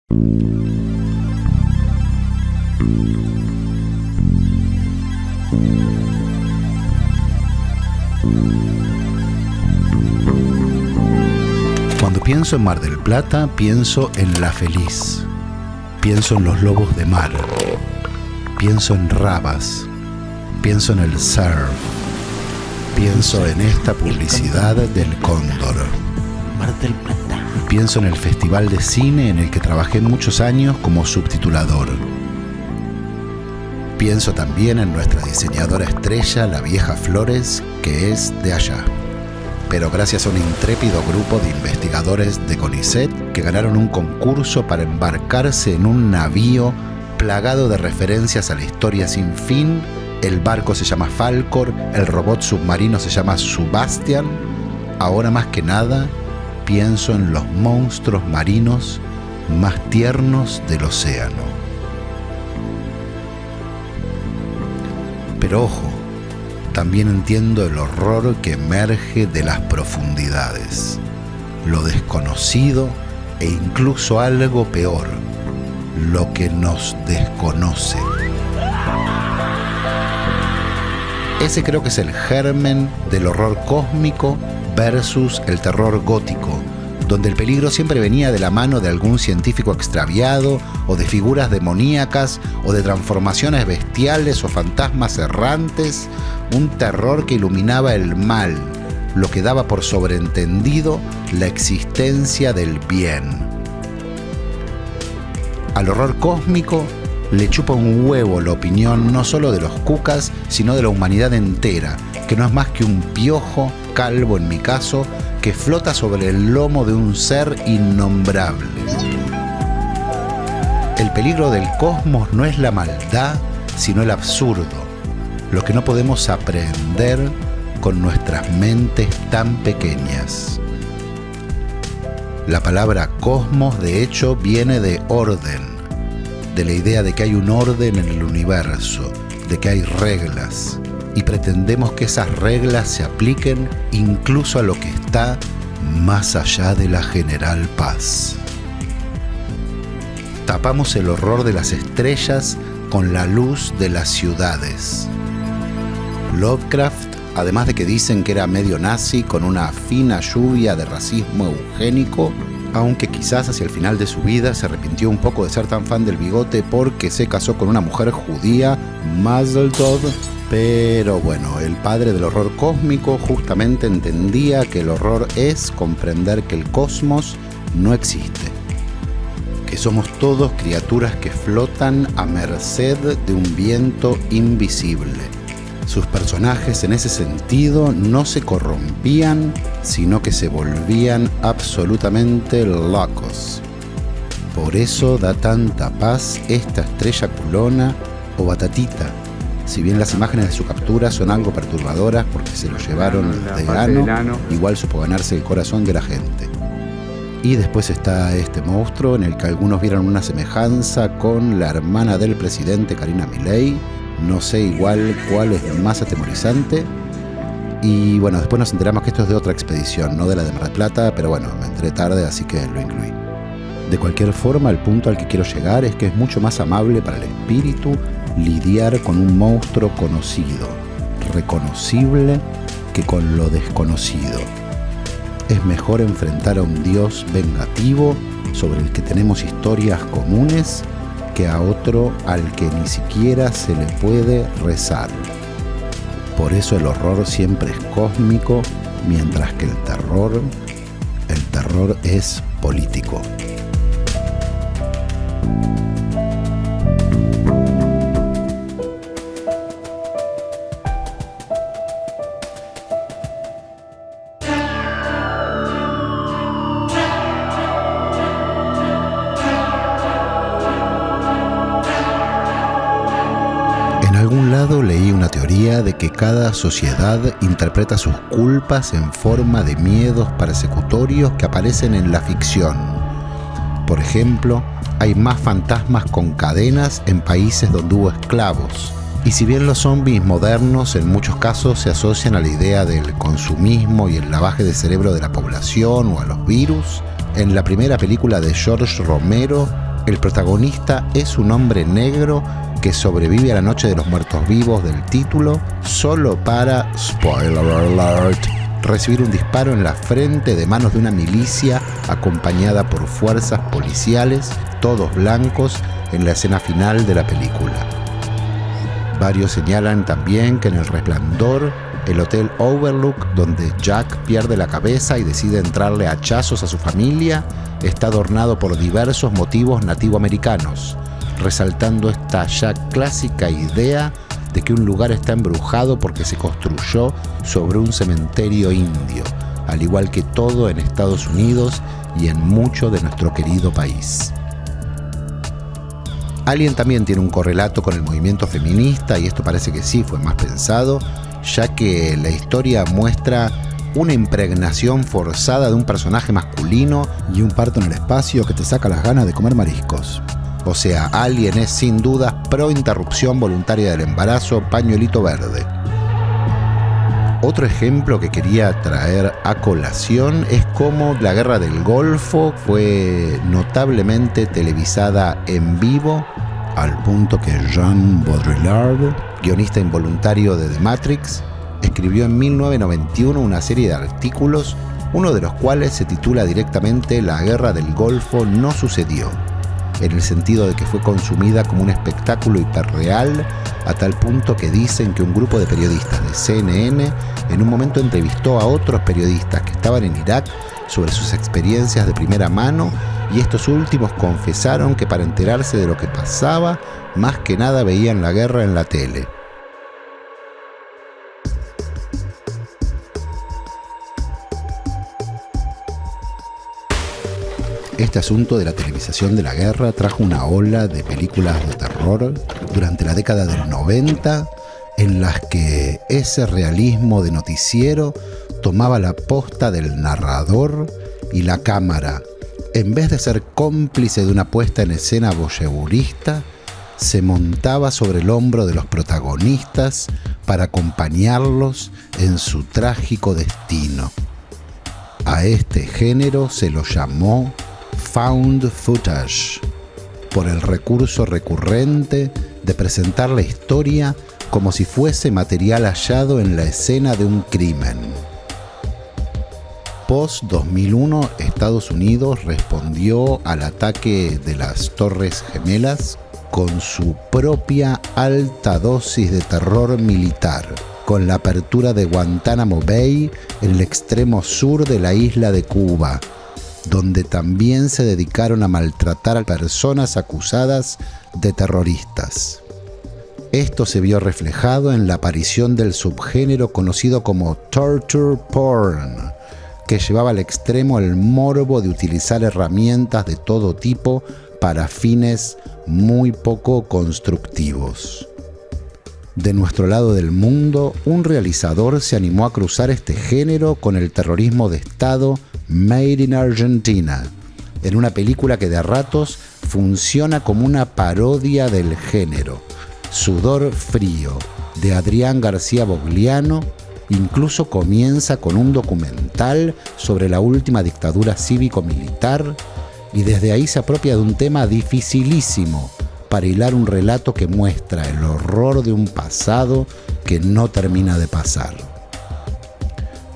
Cuando pienso en Mar del Plata, pienso en La Feliz. Pienso en los lobos de mar. Pienso en Rabas. Pienso en el surf. Pienso en esta publicidad del Cóndor. Mar del Plata. Pienso en el festival de cine en el que trabajé muchos años como subtitulador. Pienso también en nuestra diseñadora estrella, la vieja Flores, que es de allá. Pero gracias a un intrépido grupo de investigadores de CONICET que ganaron un concurso para embarcarse en un navío plagado de referencias a la historia sin fin, el barco se llama Falcor, el robot submarino se llama Subastian, ahora más que nada pienso en los monstruos marinos más tiernos del océano. Pero ojo, también entiendo el horror que emerge de las profundidades, lo desconocido e incluso algo peor, lo que nos desconoce. Ese creo que es el germen del horror cósmico versus el terror gótico, donde el peligro siempre venía de la mano de algún científico extraviado, o de figuras demoníacas, o de transformaciones bestiales o fantasmas errantes, un terror que iluminaba el mal, lo que daba por sobreentendido la existencia del bien. Al horror cósmico le chupa un huevo la opinión no solo de los cucas, sino de la humanidad entera, que no es más que un piojo, calvo en mi caso, que flota sobre el lomo de un ser innombrable. El peligro del cosmos no es la maldad, sino el absurdo, lo que no podemos aprehender con nuestras mentes tan pequeñas. La palabra cosmos, de hecho, viene de orden, de la idea de que hay un orden en el universo, de que hay reglas, y pretendemos que esas reglas se apliquen incluso a lo que está más allá de la general paz. Tapamos el horror de las estrellas con la luz de las ciudades. Lovecraft, además de que dicen que era medio nazi con una fina lluvia de racismo eugénico, aunque quizás hacia el final de su vida se arrepintió un poco de ser tan fan del bigote porque se casó con una mujer judía, Mazel Tov. Pero bueno, el padre del horror cósmico justamente entendía que el horror es comprender que el cosmos no existe, que somos todos criaturas que flotan a merced de un viento invisible. Sus personajes en ese sentido no se corrompían, sino que se volvían absolutamente locos. Por eso da tanta paz esta estrella culona o batatita. Si bien las imágenes de su captura son algo perturbadoras porque se lo llevaron de ano, igual supo ganarse el corazón de la gente. Y después está este monstruo en el que algunos vieron una semejanza con la hermana del presidente, Karina Milei. No sé igual cuál es más atemorizante. Y bueno, después nos enteramos que esto es de otra expedición, no de la de Mar del Plata, pero bueno, me enteré tarde, así que lo incluí. De cualquier forma, el punto al que quiero llegar es que es mucho más amable para el espíritu lidiar con un monstruo conocido, reconocible, que con lo desconocido. Es mejor enfrentar a un dios vengativo sobre el que tenemos historias comunes que a otro al que ni siquiera se le puede rezar. Por eso el horror siempre es cósmico, mientras que el terror es político. En algún lado leí una teoría de que cada sociedad interpreta sus culpas en forma de miedos persecutorios que aparecen en la ficción. Por ejemplo, hay más fantasmas con cadenas en países donde hubo esclavos. Y si bien los zombies modernos en muchos casos se asocian a la idea del consumismo y el lavaje de cerebro de la población o a los virus, en la primera película de George Romero El protagonista es un hombre negro que sobrevive a la noche de los muertos vivos del título solo para, spoiler alert, recibir un disparo en la frente de manos de una milicia acompañada por fuerzas policiales, todos blancos, en la escena final de la película. Varios señalan también que en El Resplandor, el Hotel Overlook, donde Jack pierde la cabeza y decide entrarle a hachazos a su familia, está adornado por diversos motivos nativoamericanos, resaltando esta ya clásica idea de que un lugar está embrujado porque se construyó sobre un cementerio indio, al igual que todo en Estados Unidos y en mucho de nuestro querido país. Alien también tiene un correlato con el movimiento feminista, y esto parece que sí fue más pensado, ya que la historia muestra una impregnación forzada de un personaje masculino y un parto en el espacio que te saca las ganas de comer mariscos. O sea, Alien es sin duda pro interrupción voluntaria del embarazo, pañuelito verde. Otro ejemplo que quería traer a colación es cómo la Guerra del Golfo fue notablemente televisada en vivo, al punto que Jean Baudrillard, guionista involuntario de The Matrix, escribió en 1991 una serie de artículos, uno de los cuales se titula directamente La Guerra del Golfo no sucedió, en el sentido de que fue consumida como un espectáculo hiperreal, a tal punto que dicen que un grupo de periodistas de CNN en un momento entrevistó a otros periodistas que estaban en Irak sobre sus experiencias de primera mano, y estos últimos confesaron que para enterarse de lo que pasaba, más que nada veían la guerra en la tele. Este asunto de la televisación de la guerra trajo una ola de películas de terror durante la década del 90, en las que ese realismo de noticiero tomaba la posta del narrador y la cámara, en vez de ser cómplice de una puesta en escena voyeurista, se montaba sobre el hombro de los protagonistas para acompañarlos en su trágico destino. A este género se lo llamó Found Footage, por el recurso recurrente de presentar la historia como si fuese material hallado en la escena de un crimen. Post-2001, Estados Unidos respondió al ataque de las Torres Gemelas con su propia alta dosis de terror militar, con la apertura de Guantánamo Bay en el extremo sur de la isla de Cuba, donde también se dedicaron a maltratar a personas acusadas de terroristas. Esto se vio reflejado en la aparición del subgénero conocido como torture porn, que llevaba al extremo el morbo de utilizar herramientas de todo tipo para fines muy poco constructivos. De nuestro lado del mundo, un realizador se animó a cruzar este género con el terrorismo de Estado Made in Argentina, en una película que de a ratos funciona como una parodia del género. Sudor Frío, de Adrián García Bogliano, incluso comienza con un documental sobre la última dictadura cívico-militar, y desde ahí se apropia de un tema dificilísimo para hilar un relato que muestra el horror de un pasado que no termina de pasar.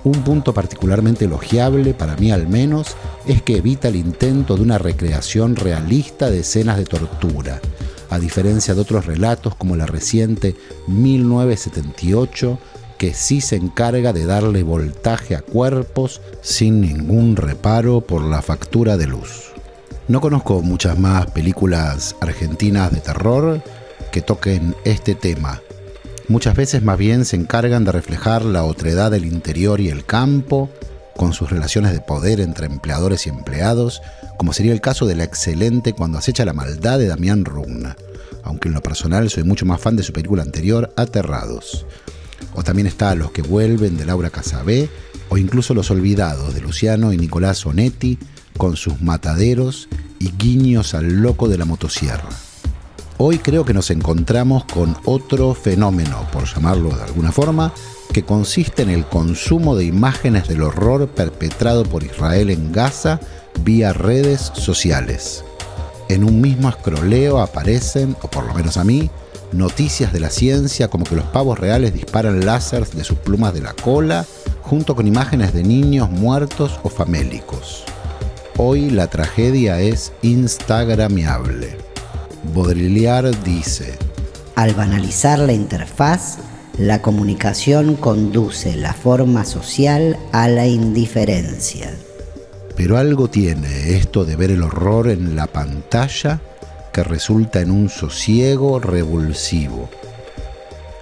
Un punto particularmente elogiable, para mí al menos, es que evita el intento de una recreación realista de escenas de tortura, a diferencia de otros relatos como la reciente 1978, que sí se encarga de darle voltaje a cuerpos sin ningún reparo por la factura de luz. No conozco muchas más películas argentinas de terror que toquen este tema. Muchas veces más bien se encargan de reflejar la otredad del interior y el campo, con sus relaciones de poder entre empleadores y empleados, como sería el caso de la excelente Cuando acecha la maldad de Damián Rugna, aunque en lo personal soy mucho más fan de su película anterior, Aterrados. O también está Los que vuelven, de Laura Casabé, o incluso Los olvidados, de Luciano y Nicolás Onetti, con sus mataderos y guiños al loco de la motosierra. Hoy creo que nos encontramos con otro fenómeno, por llamarlo de alguna forma, que consiste en el consumo de imágenes del horror perpetrado por Israel en Gaza vía redes sociales. En un mismo escroleo aparecen, o por lo menos a mí, noticias de la ciencia como que los pavos reales disparan láseres de sus plumas de la cola, junto con imágenes de niños muertos o famélicos. Hoy la tragedia es instagramiable. Baudrillard dice: al banalizar la interfaz, la comunicación conduce la forma social a la indiferencia. Pero algo tiene esto de ver el horror en la pantalla que resulta en un sosiego revulsivo.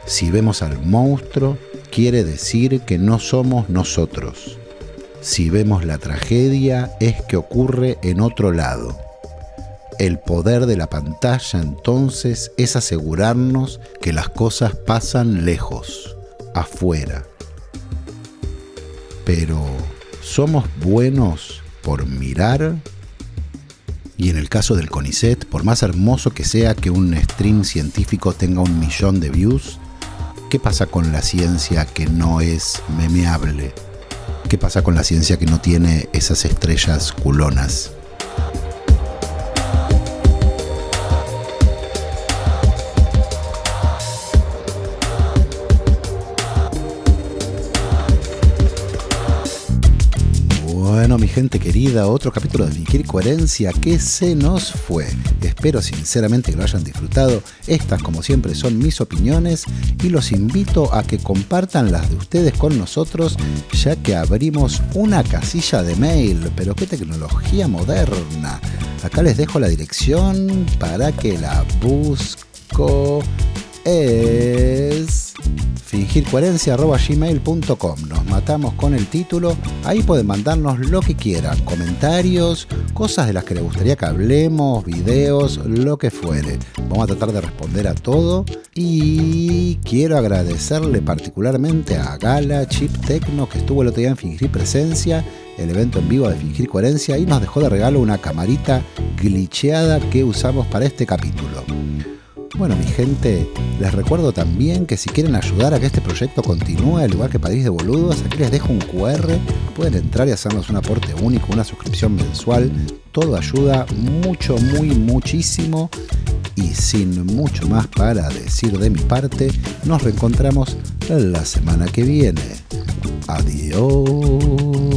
Si vemos al monstruo, quiere decir que no somos nosotros. Si vemos la tragedia, es que ocurre en otro lado. El poder de la pantalla, entonces, es asegurarnos que las cosas pasan lejos, afuera. Pero, ¿somos buenos por mirar? Y en el caso del CONICET, por más hermoso que sea que un stream científico tenga 1 millón de views, ¿qué pasa con la ciencia que no es memeable? ¿Qué pasa con la ciencia que no tiene esas estrellas culonas? Bueno, mi gente querida, otro capítulo de Fingir Coherencia que se nos fue. Espero sinceramente que lo hayan disfrutado. Estas, como siempre, son mis opiniones y los invito a que compartan las de ustedes con nosotros, ya que abrimos una casilla de mail. Pero qué tecnología moderna. Acá les dejo la dirección para que la busco. Es fingircoherencia@gmail.com. Nos matamos con el título. Ahí pueden mandarnos lo que quieran, comentarios, cosas de las que les gustaría que hablemos, videos, lo que fuere. Vamos a tratar de responder a todo. Y quiero agradecerle particularmente a Gala Chip Tecno, que estuvo el otro día en Fingir Presencia, el evento en vivo de Fingir Coherencia, y nos dejó de regalo una camarita glitcheada que usamos para este capítulo. Bueno, mi gente, les recuerdo también que si quieren ayudar a que este proyecto continúe, al igual que País de Boludos, aquí les dejo un QR, pueden entrar y hacernos un aporte único, una suscripción mensual. Todo ayuda mucho, muchísimo. Y sin mucho más para decir de mi parte, nos reencontramos la semana que viene. Adiós.